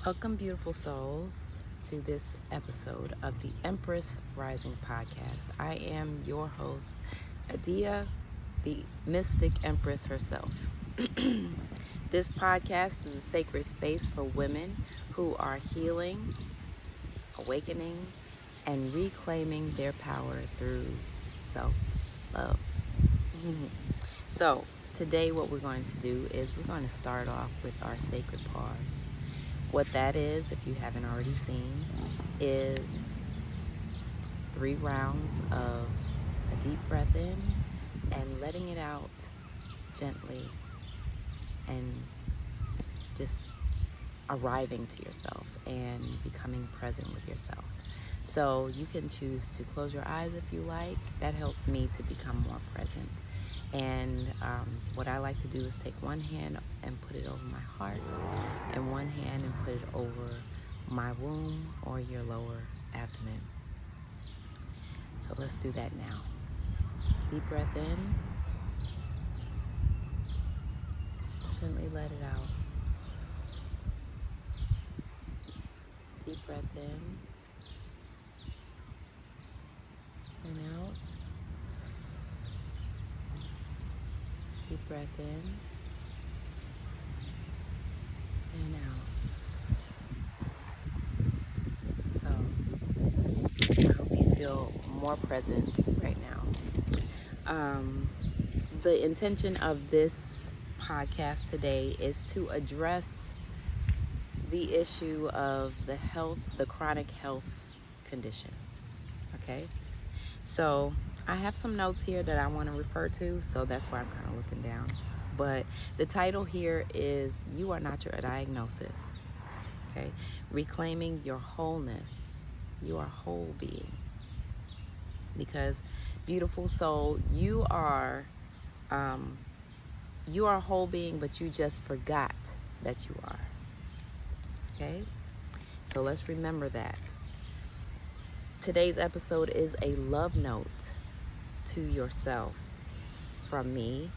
Welcome, beautiful souls, to this episode of the Empress Rising podcast. I am your host, Adia, the Mystic Empress herself. This podcast is a sacred space for women who are healing, awakening, and reclaiming their power through self-love. So, today what we're going to do is we're going to start off with our sacred pause. What that is, if you haven't already seen, is 3 rounds of a deep breath in and letting it out gently and just arriving to yourself and becoming present with yourself. So you can choose to close your eyes if you like. That helps me to become more present. And what I like to do is take one hand and put it over my heart and one hand and put it over my womb or your lower abdomen. So let's do that now. Deep breath in. Gently let it out. Deep breath in and out. Deep breath in and out. So I hope you feel more present right now. The intention of this podcast today is to address the issue of the chronic health condition. Okay? So I have some notes here that I want to refer to, so that's why I'm kind of looking down. But the title here is You Are Not Your Diagnosis. Okay? Reclaiming your wholeness. You are whole being. Because, beautiful soul, you are a whole being, but you just forgot that you are. Okay? So let's remember that. Today's episode is a love note to yourself from me,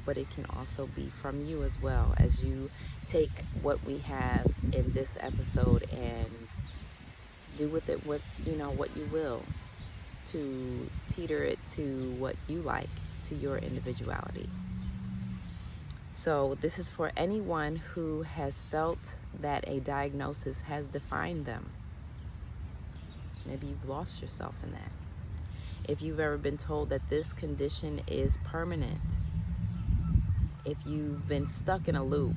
but it can also be from you as well, as you take what we have in this episode and do with it what you will, to teeter it to what you like, to your individuality. So this is for anyone who has felt that a diagnosis has defined them. Maybe you've lost yourself in that. If you've ever been told that this condition is permanent, if you've been stuck in a loop,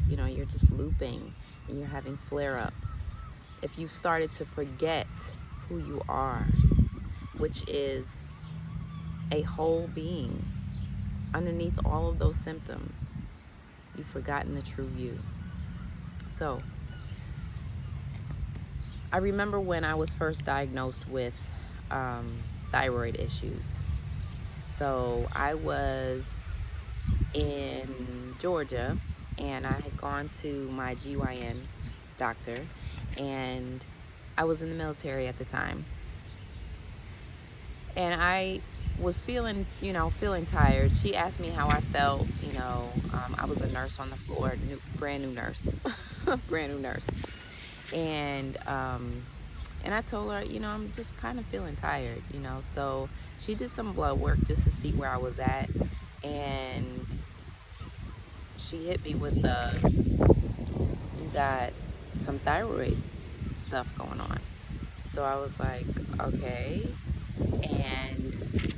you're just looping and you're having flare-ups, if you started to forget who you are, which is a whole being, underneath all of those symptoms, you've forgotten the true you. So, I remember when I was first diagnosed with thyroid issues. So I was in Georgia and I had gone to my GYN doctor, and I was in the military at the time. And I was feeling tired. She asked me how I felt. I was a nurse on the floor, brand new nurse. And I told her, I'm just kind of feeling tired, So she did some blood work just to see where I was at, and she hit me with you got some thyroid stuff going on. So I was like, okay. And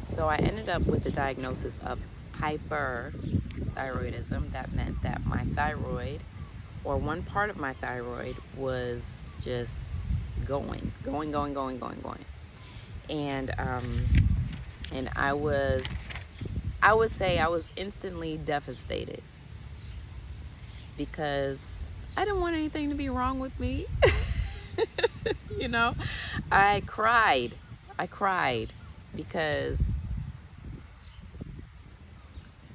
so I ended up with the diagnosis of hyperthyroidism. That meant that my thyroid, or one part of my thyroid, was just going. And I would say I was instantly devastated, because I didn't want anything to be wrong with me. I cried because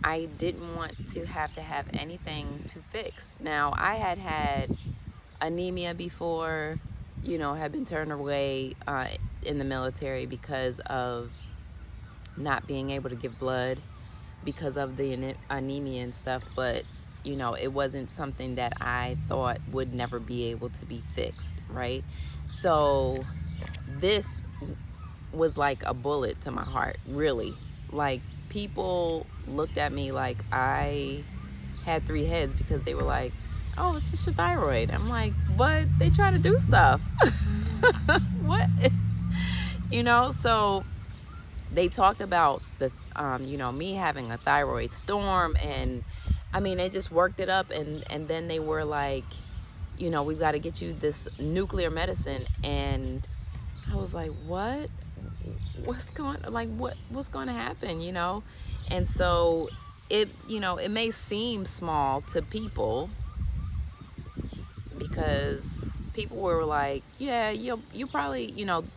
I didn't want to have anything to fix. Now, I had anemia before, had been turned away in the military because of not being able to give blood because of the anemia and stuff. But, it wasn't something that I thought would never be able to be fixed, right? So this was like a bullet to my heart, really. Like, people looked at me like I had three heads, because they were like, oh, it's just your thyroid. I'm like, but they try to do stuff. What? So they talked about me having a thyroid storm, and they just worked it up, and then they were like, we've got to get you this nuclear medicine. And I was like, what? What's going to happen? And so it may seem small to people, because people were like, yeah, you probably,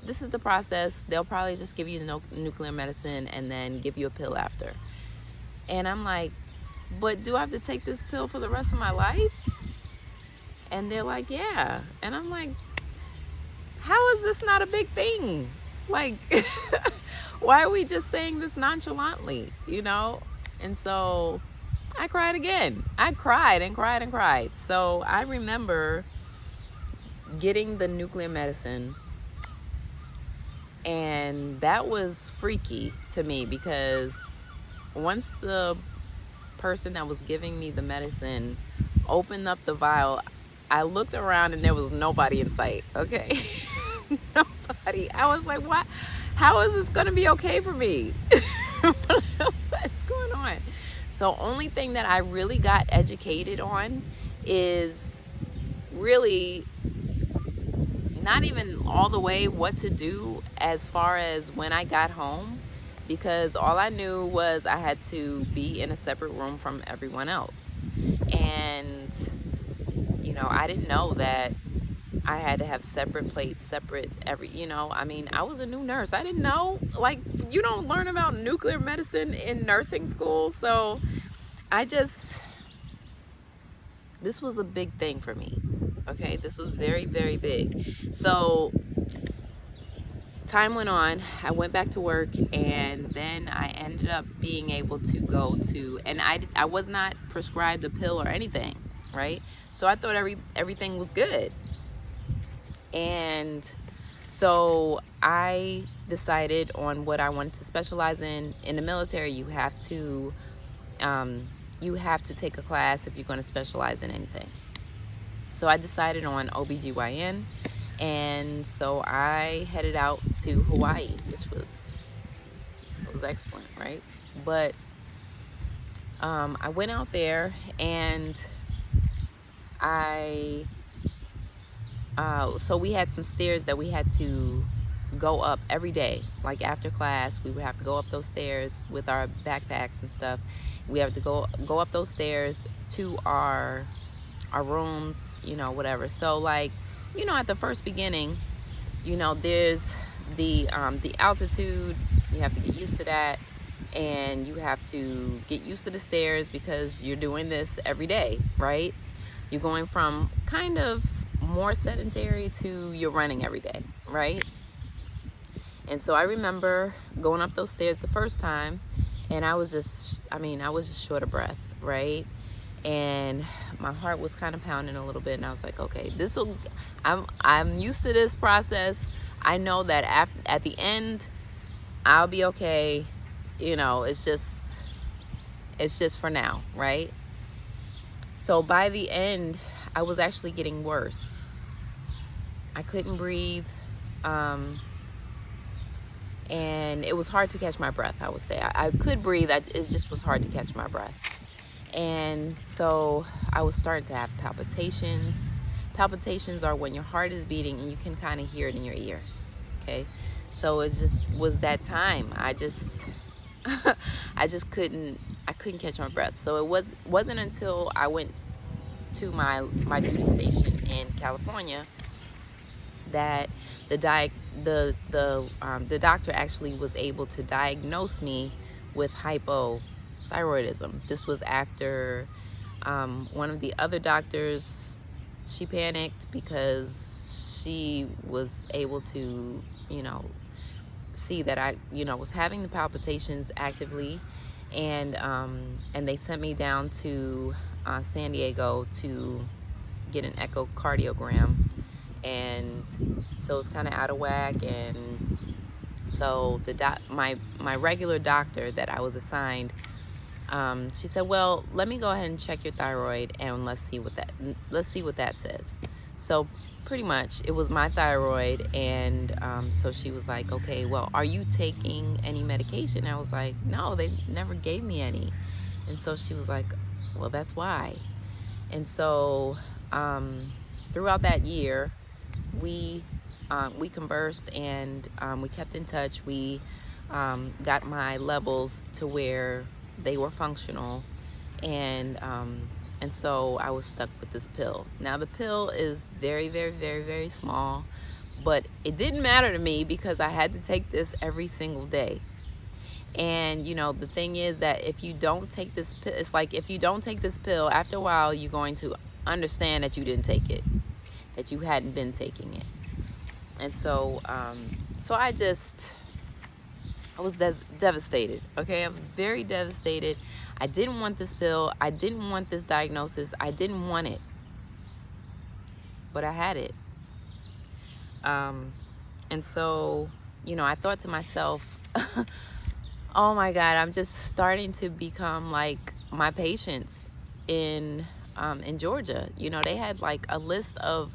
this is the process. They'll probably just give you the nuclear medicine and then give you a pill after. And I'm like, but do I have to take this pill for the rest of my life? And they're like, yeah. And I'm like, how is this not a big thing? Like, why are we just saying this nonchalantly, And so I cried again. I cried and cried and cried. So I remember getting the nuclear medicine, and that was freaky to me, because once the person that was giving me the medicine opened up the vial, I looked around and there was nobody in sight, okay? Nobody. I was like, what? How is this going to be okay for me? What's going on? So only thing that I really got educated on is really not even all the way what to do as far as when I got home, because all I knew was I had to be in a separate room from everyone else. And I didn't know that I had to have separate plates, separate I was a new nurse. I didn't know, like, you don't learn about nuclear medicine in nursing school. So this was a big thing for me. Okay, this was very, very big. So time went on. I went back to work, and then I ended up being able to go to, and I was not prescribed a pill or anything, right? So I thought everything was good. And so I decided on what I wanted to specialize in. In the military, you have to take a class if you're going to specialize in anything. So I decided on OBGYN, and so I headed out to Hawaii, which was excellent, right? But I went out there, and so we had some stairs that we had to go up every day. Like, after class, we would have to go up those stairs with our backpacks and stuff. We have to go up those stairs to our rooms, whatever. So, like, at the first beginning, there's the altitude. You have to get used to that, and you have to get used to the stairs, because you're doing this every day, right? You're going from kind of more sedentary to you're running every day, right? And so I remember going up those stairs the first time, and I was just short of breath, right? And my heart was kind of pounding a little bit, and I was like, okay, I'm used to this process. I know that at the end, I'll be okay. It's just for now, right? So by the end, I was actually getting worse. I couldn't breathe, and it was hard to catch my breath, I would say. I could breathe, it just was hard to catch my breath. And so I was starting to have palpitations. Palpitations are when your heart is beating and you can kind of hear it in your ear, okay? So it just was that time. I couldn't catch my breath. So it wasn't until I went to my duty station in California that the doctor actually was able to diagnose me with hypothyroidism. This was after one of the other doctors, she panicked because she was able to, see that I, was having the palpitations actively, and they sent me down to San Diego to get an echocardiogram, and so it's kind of out of whack. And so my regular doctor that I was assigned, she said, well, let me go ahead and check your thyroid, and let's see what that says. So pretty much it was my thyroid. And so she was like, okay, well, are you taking any medication? I was like, no, they never gave me any. And so she was like, well, that's why. And so throughout that year, we conversed, and we kept in touch. We got my levels to where they were functional, and so I was stuck with this pill. Now the pill is very, very, very, very small, but it didn't matter to me because I had to take this every single day. And the thing is that if you don't take this pill, it's like if you don't take this pill, after a while you're going to understand that you didn't take it, that you hadn't been taking it. And so I was devastated. Okay, I was very devastated. I didn't want this pill. I didn't want this diagnosis. I didn't want it, but I had it. And so I thought to myself, oh my God, I'm just starting to become like my patients in Georgia. They had like a list of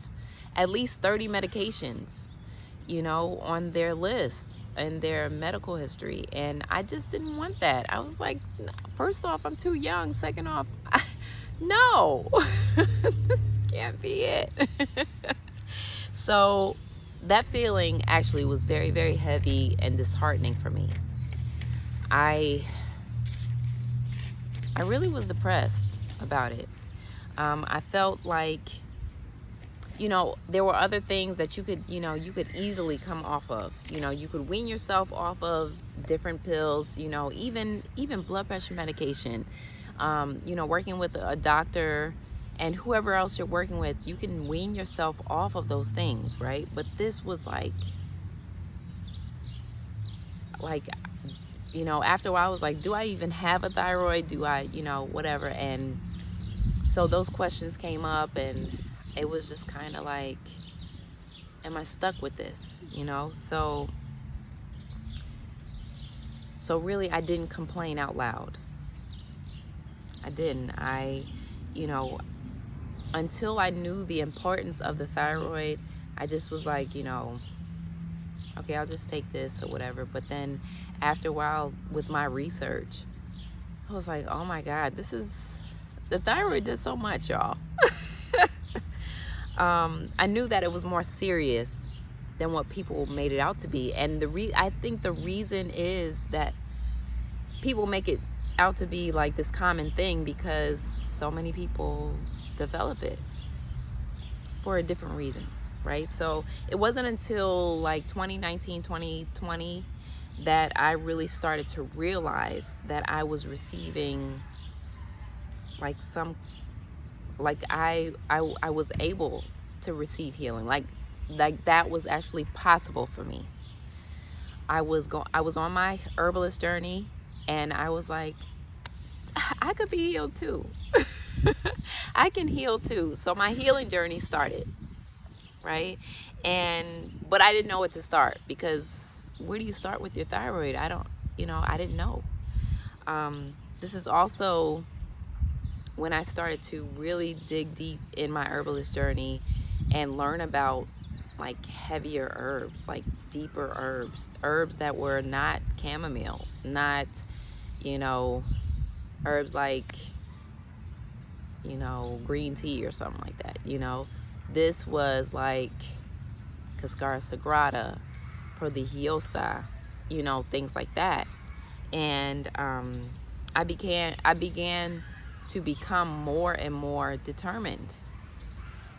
at least 30 medications, on their list and their medical history. And I just didn't want that. I was like, first off, I'm too young. Second off, no, this can't be it. So that feeling actually was very, very heavy and disheartening for me. I really was depressed about it. I felt like, there were other things that you could easily come off of. You could wean yourself off of different pills, even blood pressure medication. Working with a doctor and whoever else you're working with, you can wean yourself off of those things, right? But this was like, after a while I was like, do I even have a thyroid? Do I, whatever. And so those questions came up, and it was just kind of like, am I stuck with this? So really I didn't complain out loud. I didn't. Until I knew the importance of the thyroid, I just was like, okay, I'll just take this or whatever. But then after a while with my research, I was like, oh my God, the thyroid does so much, y'all. I knew that it was more serious than what people made it out to be. And I think the reason is that people make it out to be like this common thing because so many people develop it for different reasons, right? So it wasn't until like 2019, 2020 that I really started to realize that I was receiving I was able to receive healing, like that was actually possible for me. I was on my herbalist journey, and I was like, I could be healed too. I can heal too. So my healing journey started, right? But I didn't know what to start, because where do you start with your thyroid? I didn't know. This is also when I started to really dig deep in my herbalist journey and learn about like heavier herbs, like deeper herbs that were not chamomile, not, herbs like, green tea or something like that. This was like Cascara Sagrada, Prodigiosa, things like that. And I began to become more and more determined,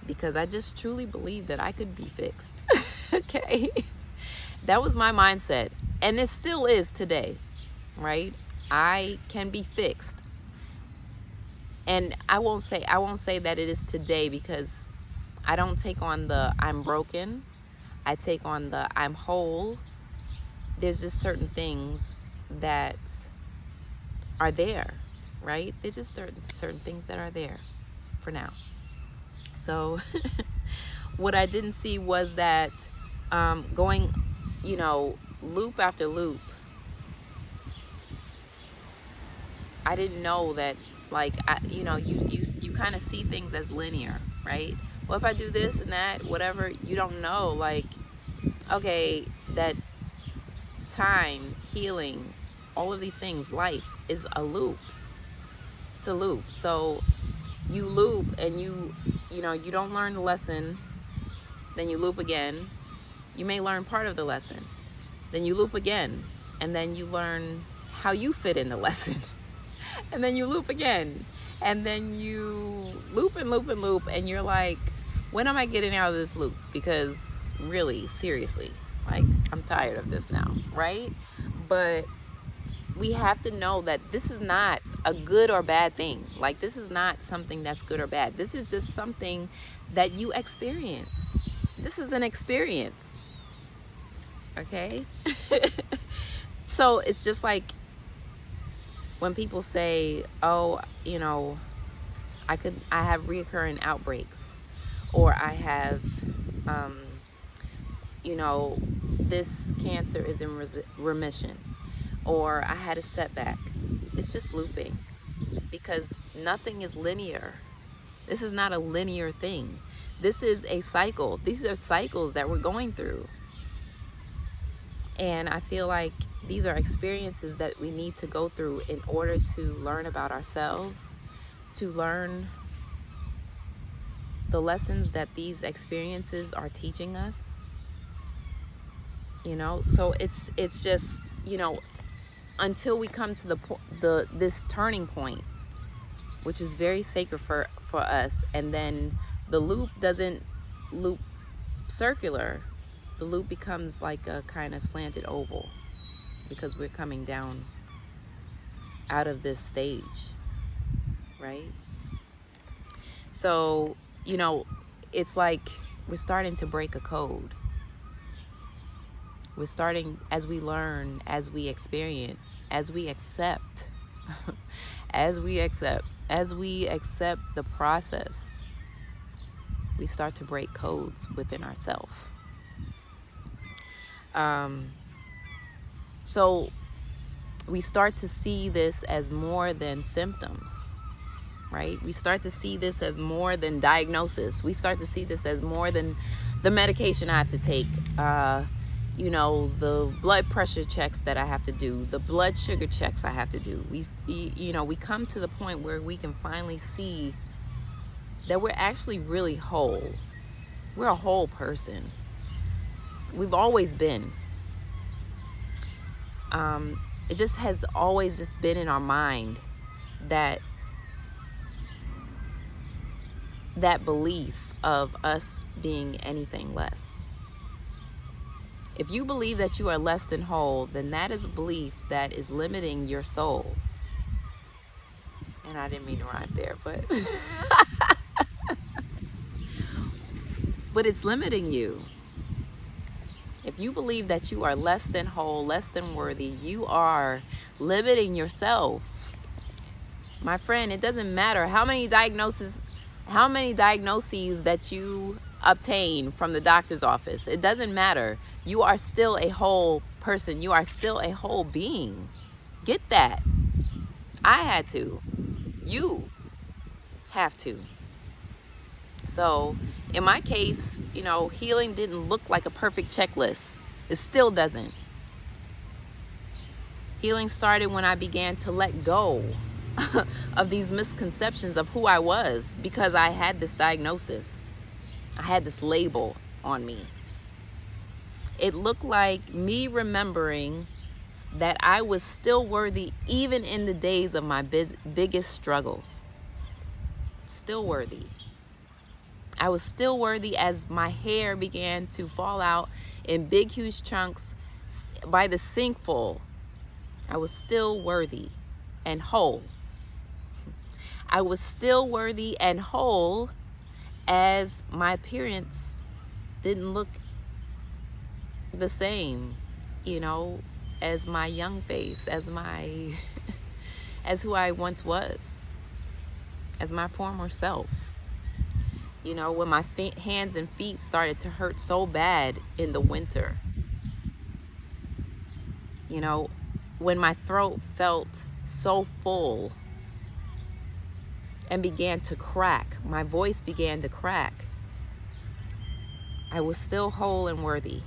because I just truly believed that I could be fixed. Okay, that was my mindset, and it still is today, right? I can be fixed. And I won't say that it is today, because I don't take on the I'm broken. I take on the I'm whole. There's just certain things that are there, right? They're just certain things that are there for now. So what I didn't see was that going, loop after loop, I didn't know that, like, you kind of see things as linear, right? Well, if I do this and that, whatever, you don't know, like, okay, that time, healing, all of these things, life is a loop. It's a loop. So you loop and you don't learn the lesson, then you loop again. You may learn part of the lesson, then you loop again, and then you learn how you fit in the lesson. And then you loop again, and then you loop and loop and loop, and you're like, when am I getting out of this loop? Because really, seriously, like, I'm tired of this now, right? But we have to know that this is not a good or bad thing. Like, this is not something that's good or bad. This is just something that you experience. This is an experience, okay? So it's just like when people say, oh, I have reoccurring outbreaks, or I have, this cancer is in remission, or I had a setback. It's just looping, because nothing is linear. This is not a linear thing. This is a cycle. These are cycles that we're going through. And I feel like these are experiences that we need to go through in order to learn about ourselves, to learn the lessons that these experiences are teaching us. So it's just, until we come to this turning point, which is very sacred for us, and then the loop doesn't loop circular. The loop becomes like a kind of slanted oval, because we're coming down out of this stage, right? So, it's like we're starting to break a code. We're starting, as we learn, as we experience, as we accept, as we accept the process, we start to break codes within ourselves. So we start to see this as more than symptoms, right? We start to see this as more than diagnosis. We start to see this as more than the medication I have to take, the blood pressure checks that I have to do, the blood sugar checks I have to do. We come to the point where we can finally see that we're actually really whole. We're a whole person. We've always been. It just has always just been in our mind that belief of us being anything less. If you believe that you are less than whole, then that is a belief that is limiting your soul. And I didn't mean to rhyme there, but but it's limiting you. If you believe that you are less than whole, less than worthy, you are limiting yourself. My friend, it doesn't matter how many diagnoses that you obtain from the doctor's office. It doesn't matter. You are still a whole person. You are still a whole being. Get that. I had to. You have to. So in my case, healing didn't look like a perfect checklist. It still doesn't. Healing started when I began to let go of these misconceptions of who I was, because I had this diagnosis. I had this label on me. It looked like me remembering that I was still worthy even in the days of my biggest struggles. Still worthy. I was still worthy as my hair began to fall out in big, huge chunks by the sinkful. I was still worthy and whole. I was still worthy and whole as my appearance didn't look the same, as my young face, as my as who I once was, as my former self. When my hands and feet started to hurt so bad in the winter. When my throat felt so full and began to crack, my voice began to crack, I was still whole and worthy.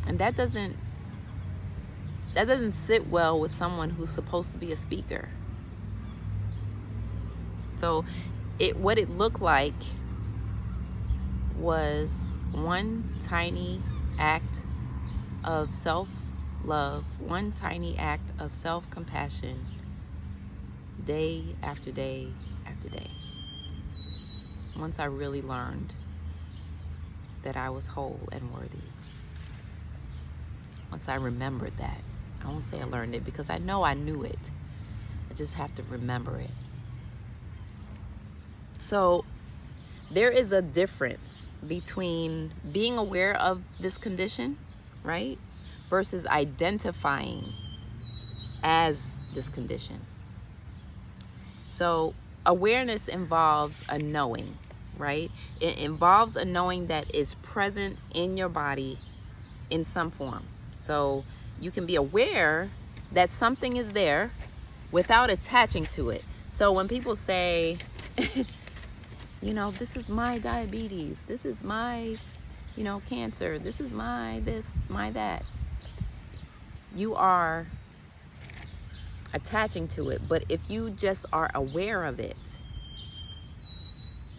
And that doesn't sit well with someone who's supposed to be a speaker. So what it looked like was one tiny act of self-love, one tiny act of self-compassion, day after day after day. Once I really learned that I was whole and worthy. Once I remembered that. I won't say I learned it because I know I knew it. I just have to remember it. So there is a difference between being aware of this condition, right, versus identifying as this condition. So awareness involves a knowing, right? It involves a knowing that is present in your body in some form. So you can be aware that something is there without attaching to it. So when people say, this is my diabetes, this is my, cancer, this is my this, my that, you are attaching to it. But if you just are aware of it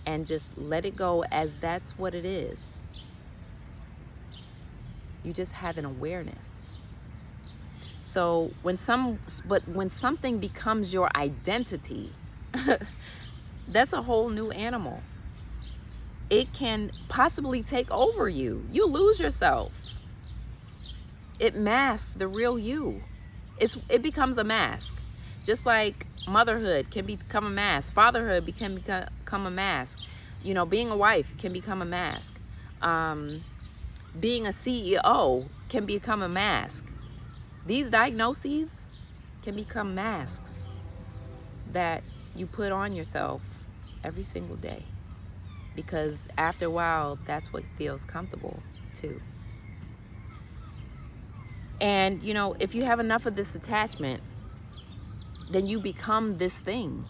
and just let it go as that's what it is, you just have an awareness. So when something becomes your identity, that's a whole new animal. It can possibly take over you. You lose yourself. It masks the real you. It becomes a mask. Just like motherhood can become a mask. Fatherhood can become a mask. Being a wife can become a mask. Being a CEO can become a mask. These diagnoses can become masks that you put on yourself every single day. Because after a while, that's what feels comfortable too. And, if you have enough of this attachment, then you become this thing.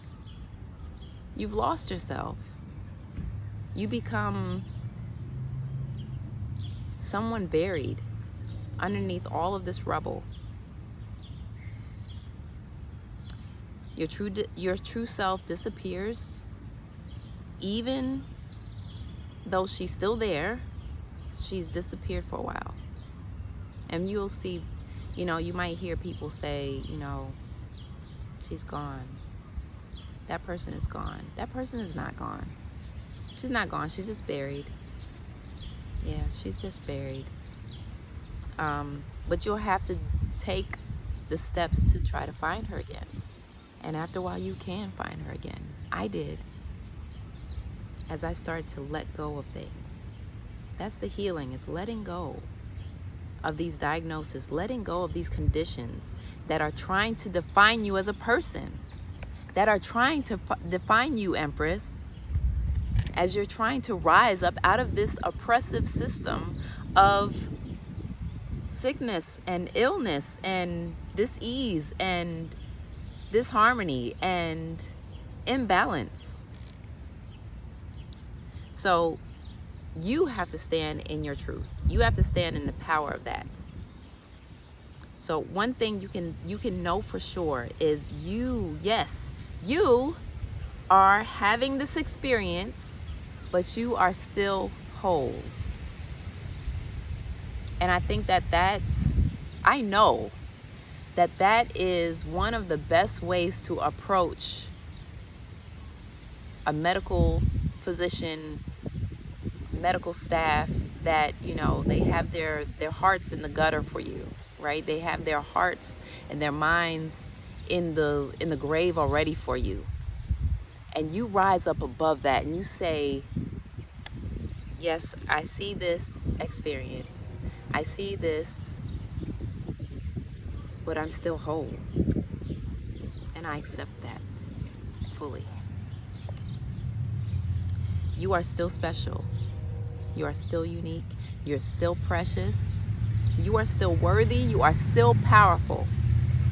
You've lost yourself. You become someone buried underneath all of this rubble. Your true self disappears, even though she's still there. She's disappeared for a while. And you'll see, you might hear people say, she's gone. That person is gone. That person is not gone. She's not gone. She's just buried. Yeah, she's just buried. But you'll have to take the steps to try to find her again. And after a while, you can find her again. I did. As I started to let go of things. That's the healing, is letting go of these diagnoses, letting go of these conditions that are trying to define you as a person, that are trying to define you, Empress, as you're trying to rise up out of this oppressive system of sickness and illness and dis-ease and disharmony and imbalance. So you have to stand in your truth. You have to stand in the power of that. So one thing you can know for sure is you are having this experience, but you are still whole. And I think I know that is one of the best ways to approach a medical physician, medical staff, that they have their hearts in the gutter for you, right? They have their hearts and their minds in the grave already for you. And you rise up above that and you say, yes, I see this experience. I see this, but I'm still whole. And And I accept that fully. You are still special. You are still unique. You're still precious. You are still worthy. You are still powerful.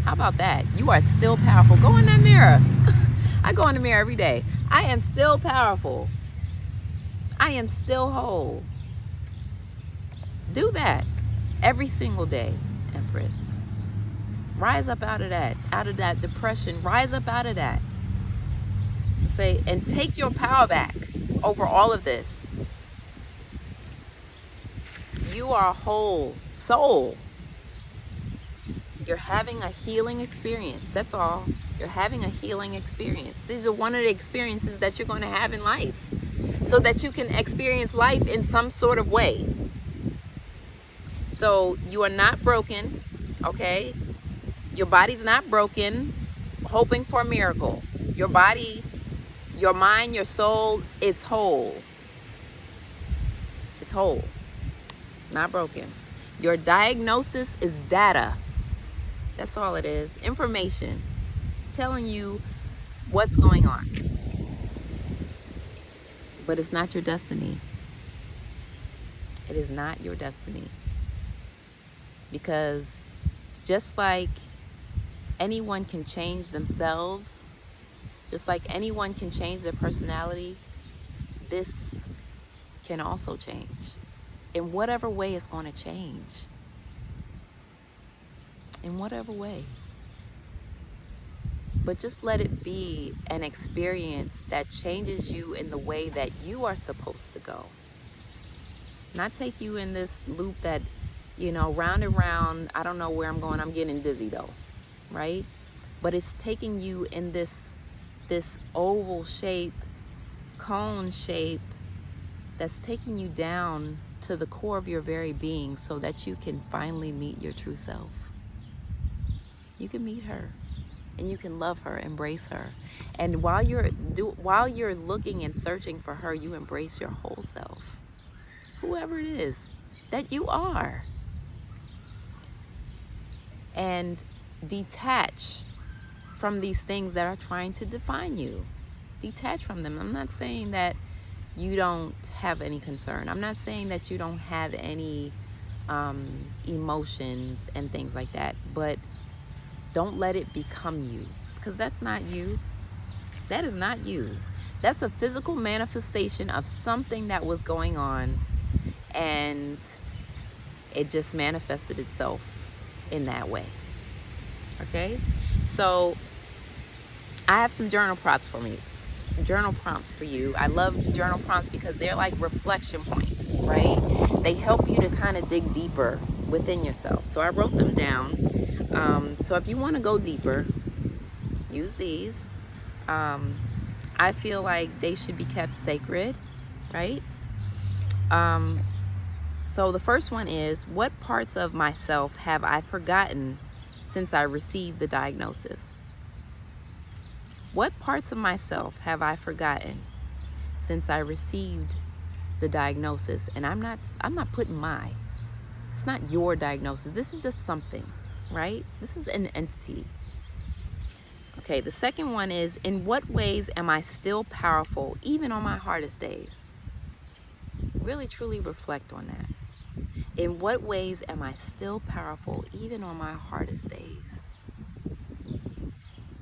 How about that? You are still powerful. Go in that mirror. I go in the mirror every day. I am still powerful. I am still whole. Do that every single day, Empress. Rise up out of that depression. Rise up out of that. Say, and take your power back over all of this. You are a whole soul. You're having a healing experience. That's all. You're having a healing experience. These are one of the experiences that you're going to have in life, so that you can experience life in some sort of way. So you are not broken, okay? Your body's not broken, hoping for a miracle. Your body, your mind, your soul is whole. It's whole, not broken. Your diagnosis is data. That's all it is. Information telling you what's going on. But it's not your destiny. It is not your destiny. Because just like anyone can change themselves, just like anyone can change their personality, this can also change. In whatever way it's going to change. In whatever way. But just let it be an experience that changes you in the way that you are supposed to go. Not take you in this loop that, round and round. I don't know where I'm going. I'm getting dizzy though, right? But it's taking you in this oval shape, cone shape, that's taking you down to the core of your very being, so that you can finally meet your true self. You can meet her, and you can love her, embrace her. And while you're looking and searching for her, you embrace your whole self, whoever it is that you are, and detach from these things that are trying to define you. Detach from them. I'm not saying that you don't have any concern. I'm not saying that you don't have any emotions and things like that, but don't let it become you, because that's not you. That is not you. That's a physical manifestation of something that was going on, and it just manifested itself in that way. Okay? So I have some journal prompts for you. I love journal prompts because they're like reflection points, right? They help you to kind of dig deeper within yourself. So I wrote them down. So if you want to go deeper, use these. I feel like they should be kept sacred, right? So the first one is, what parts of myself have I forgotten since I received the diagnosis? What parts of myself have I forgotten since I received the diagnosis? And I'm not putting it's not your diagnosis. This is just something, right? This is an entity. Okay, the second one is, in what ways am I still powerful even on my hardest days? Really, truly reflect on that. In what ways am I still powerful even on my hardest days?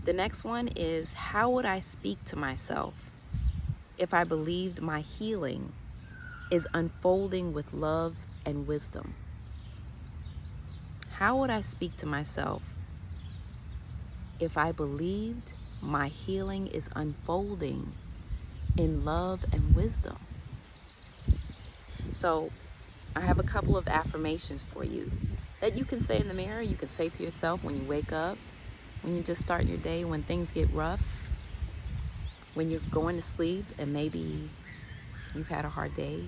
The next one is, how would I speak to myself if I believed my healing is unfolding with love and wisdom? How would I speak to myself if I believed my healing is unfolding in love and wisdom? So I have a couple of affirmations for you that you can say in the mirror. You can say to yourself when you wake up, when you're just starting your day, when things get rough, when you're going to sleep and maybe you've had a hard day.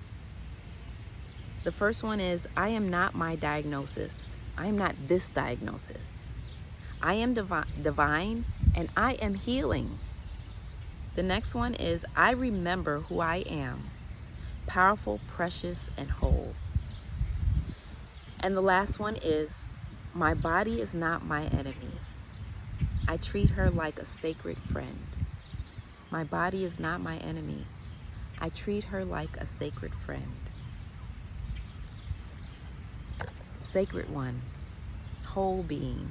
The first one is, I am not my diagnosis. I am not this diagnosis. I am divine and I am healing. The next one is, I remember who I am, powerful, precious, and whole. And the last one is, my body is not my enemy. I treat her like a sacred friend. My body is not my enemy. I treat her like a sacred friend. Sacred one, whole being.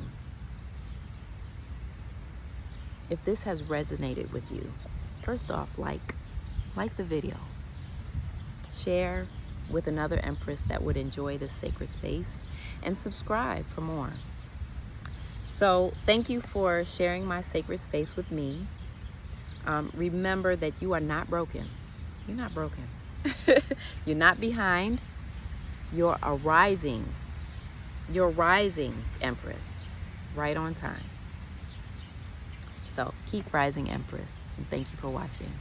If this has resonated with you, first off, like the video. Share with another Empress that would enjoy this sacred space, and subscribe for more. So thank you for sharing my sacred space with me. Remember that you are not broken. You're not broken. You're not behind. You're a rising. You're rising, Empress. Right on time. So keep rising, Empress. And thank you for watching.